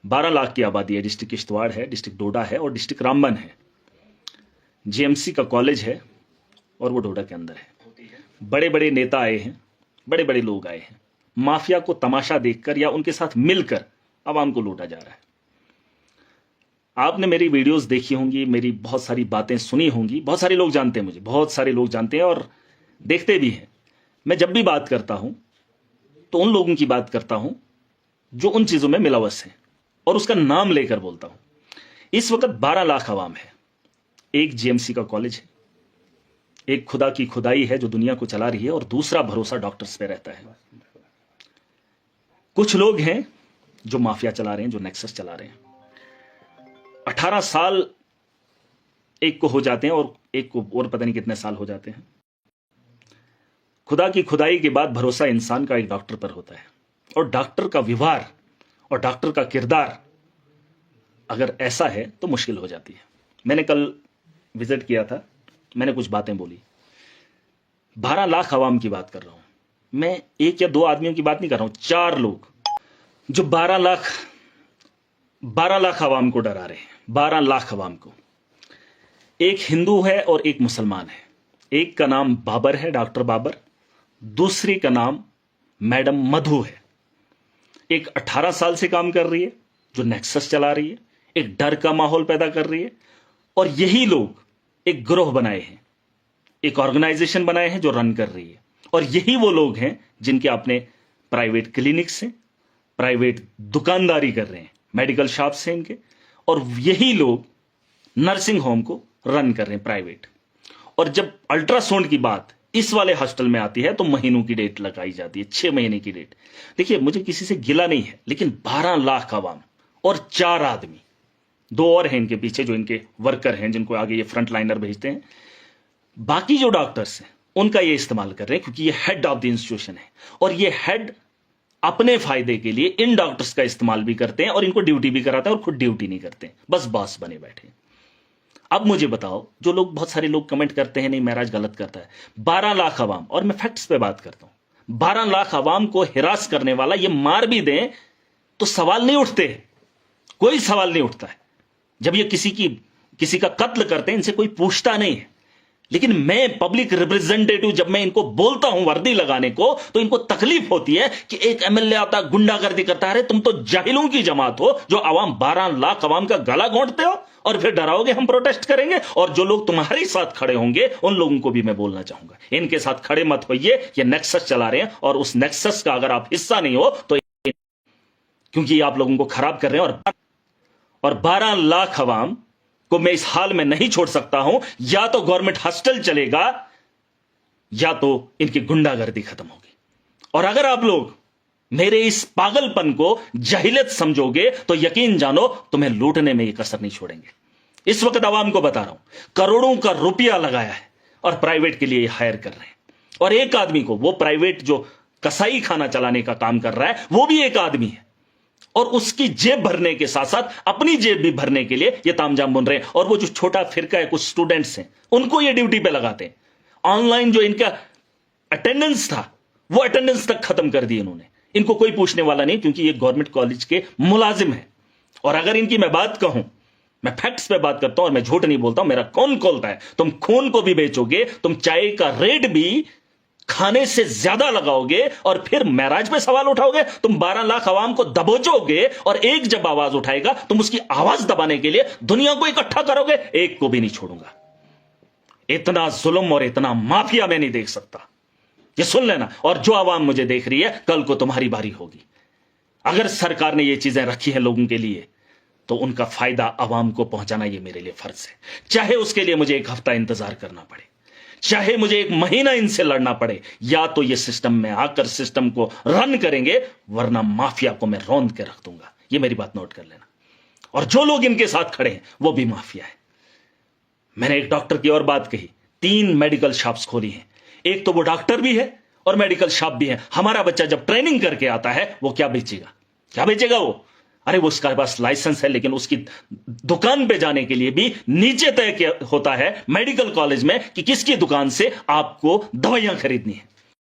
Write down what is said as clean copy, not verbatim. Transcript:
12 लाख की आबादी है। डिस्ट्रिक्ट किश्तवाड़ है, डिस्ट्रिक्ट डोडा है और डिस्ट्रिक्ट रामबन है। जेएमसी का कॉलेज है और वो डोडा के अंदर है। बड़े बड़े नेता आए हैं, बड़े बड़े लोग आए हैं। माफिया को तमाशा देखकर या उनके साथ मिलकर आवाम को लूटा जा रहा है। आपने मेरी वीडियोस देखी होंगी, मेरी बहुत सारी बातें सुनी होंगी। बहुत सारे लोग जानते हैं मुझे, बहुत सारे लोग जानते हैं और देखते भी हैं। मैं जब भी बात करता हूं तो उन लोगों की बात करता हूं जो उन चीजों में मिलवस हैं और उसका नाम लेकर बोलता हूं। इस वक्त 12 लाख आवाम है। एक जेएमसी का कॉलेज है, एक खुदा की खुदाई है जो दुनिया को चला रही है और दूसरा भरोसा डॉक्टर्स पे रहता है। कुछ लोग हैं जो माफिया चला रहे हैं, जो नेक्सस चला रहे हैं। 18 साल एक को हो जाते हैं और एक को और पता नहीं कितने साल हो जाते हैं। खुदा की खुदाई के बाद भरोसा इंसान का एक डॉक्टर पर होता है और डॉक्टर का व्यवहार और डॉक्टर का किरदार अगर ऐसा है तो मुश्किल हो जाती है। मैंने कल विजिट किया था, मैंने कुछ बातें बोली। 12 लाख आवाम की बात कर रहा हूं मैं, एक या दो आदमियों की बात नहीं कर रहा हूं। 4 लोग जो 12 लाख आवाम को डरा रहे हैं। 12 लाख आवाम को। एक हिंदू है और एक मुसलमान है। एक का नाम बाबर है, डॉक्टर बाबर। दूसरी का नाम मैडम मधु है। एक 18 साल से काम कर रही है जो नेक्सस चला रही है, एक डर का माहौल पैदा कर रही है। और यही लोग एक ग्रोह बनाए हैं, एक ऑर्गेनाइजेशन बनाए हैं जो रन कर रही है। और यही वो लोग हैं जिनके अपने प्राइवेट क्लिनिक से प्राइवेट दुकानदारी कर रहे हैं, मेडिकल शॉप से इनके। और यही लोग नर्सिंग होम को रन कर रहे हैं प्राइवेट। और जब अल्ट्रासाउंड की बात इस वाले हॉस्टल में आती है तो महीनों की डेट लगाई जाती है, 6 महीने की डेट। देखिए, मुझे किसी से गिला नहीं है, लेकिन 12 लाख आवाम और 4 आदमी, 2 और हैं इनके पीछे जो इनके वर्कर हैं, जिनको आगे ये फ्रंट लाइनर भेजते हैं। बाकी जो डॉक्टर्स हैं उनका ये इस्तेमाल कर रहे हैं क्योंकि ये हेड ऑफ द इंस्टीट्यूशन है और ये हेड अपने फायदे के लिए इन डॉक्टर्स का इस्तेमाल भी करते हैं और इनको ड्यूटी भी कराते हैं और खुद ड्यूटी नहीं करते, बस बॉस बने बैठे। अब मुझे बताओ, जो लोग, बहुत सारे लोग कमेंट करते हैं नहीं महराज गलत करता है। 12 लाख आवाम, और मैं फैक्ट्स पे बात करता हूं, 12 लाख आवाम को हिरास करने वाला ये मार भी दें तो सवाल नहीं उठते, कोई सवाल नहीं उठता है। जब ये किसी का कत्ल करते हैं इनसे कोई पूछता नहीं है। लेकिन मैं पब्लिक रिप्रेजेंटेटिव, जब मैं इनको बोलता हूं वर्दी लगाने को तो इनको तकलीफ होती है कि एक एमएलए आता गुंडागर्दी करता है। अरे तुम तो जाहिलों की जमात हो जो आवाम, 12 लाख आवाम का गला घोंटते हो और फिर डराओगे हम प्रोटेस्ट करेंगे। और जो लोग तुम्हारे साथ खड़े होंगे उन लोगों को भी मैं बोलना चाहूंगा, इनके साथ खड़े मत होइए। ये नेक्सस चला रहे हैं और उस नेक्सस का अगर आप हिस्सा नहीं हो तो, क्योंकि आप लोगों को खराब कर रहे हैं। और 12 लाख आवाम को मैं इस हाल में नहीं छोड़ सकता हूं। या तो गवर्नमेंट हॉस्टल चलेगा या तो इनकी गुंडागर्दी खत्म होगी। और अगर आप लोग मेरे इस पागलपन को जाहिलियत समझोगे तो यकीन जानो तुम्हें लूटने में ये कसर नहीं छोड़ेंगे। इस वक्त आवाम को बता रहा हूं, करोड़ों का रुपया लगाया है और प्राइवेट के लिए हायर कर रहे हैं। और एक आदमी को, वो प्राइवेट जो कसाई खाना चलाने का काम कर रहा है, वो भी एक आदमी है और उसकी जेब भरने के साथ साथ अपनी जेब भी भरने के लिए ये तामझाम बुन रहे हैं। और वो जो छोटा फिरका है, कुछ स्टूडेंट्स हैं, उनको ये ड्यूटी पे लगाते हैं। ऑनलाइन जो इनका अटेंडेंस था वो अटेंडेंस तक खत्म कर दी इन्होंने। इनको कोई पूछने वाला नहीं क्योंकि ये गवर्नमेंट कॉलेज के मुलाजिम है। और अगर इनकी मैं बात कहूं, मैं फैक्ट्स पे बात करता हूं और मैं झूठ नहीं बोलता हूं, मेरा कौन खोलता है। तुम खून को भी बेचोगे, तुम चाय का रेट भी खाने से ज्यादा लगाओगे और फिर महराज पे सवाल उठाओगे। तुम 12 लाख आवाम को दबोचोगे और एक जब आवाज उठाएगा तुम उसकी आवाज दबाने के लिए दुनिया को इकट्ठा करोगे। एक को भी नहीं छोड़ूंगा। इतना जुल्म और इतना माफिया मैं नहीं देख सकता, ये सुन लेना। और जो आवाम मुझे देख रही है, कल को तुम्हारी बारी होगी। अगर सरकार ने ये चीजें रखी हैं लोगों के लिए तो उनका फायदा आवाम को पहुंचाना ये मेरे लिए फर्ज है। चाहे उसके लिए मुझे 1 हफ्ता इंतजार करना पड़े, चाहे मुझे 1 महीना इनसे लड़ना पड़े, या तो ये सिस्टम में आकर सिस्टम को रन करेंगे, वरना माफिया को मैं रौंद के रख दूंगा। ये मेरी बात नोट कर लेना। और जो लोग इनके साथ खड़े हैं वो भी माफिया है। मैंने एक डॉक्टर की और बात कही, 3 मेडिकल शॉप्स खोली हैं। एक तो वो डॉक्टर भी है और मेडिकल शॉप भी है। हमारा बच्चा जब ट्रेनिंग करके आता है वो क्या बेचेगा, क्या बेचेगा वो? अरे वो उसके पास लाइसेंस है, लेकिन उसकी दुकान पे जाने के लिए भी नीचे तय होता है मेडिकल कॉलेज में कि किसकी दुकान से आपको दवाइयां खरीदनी है।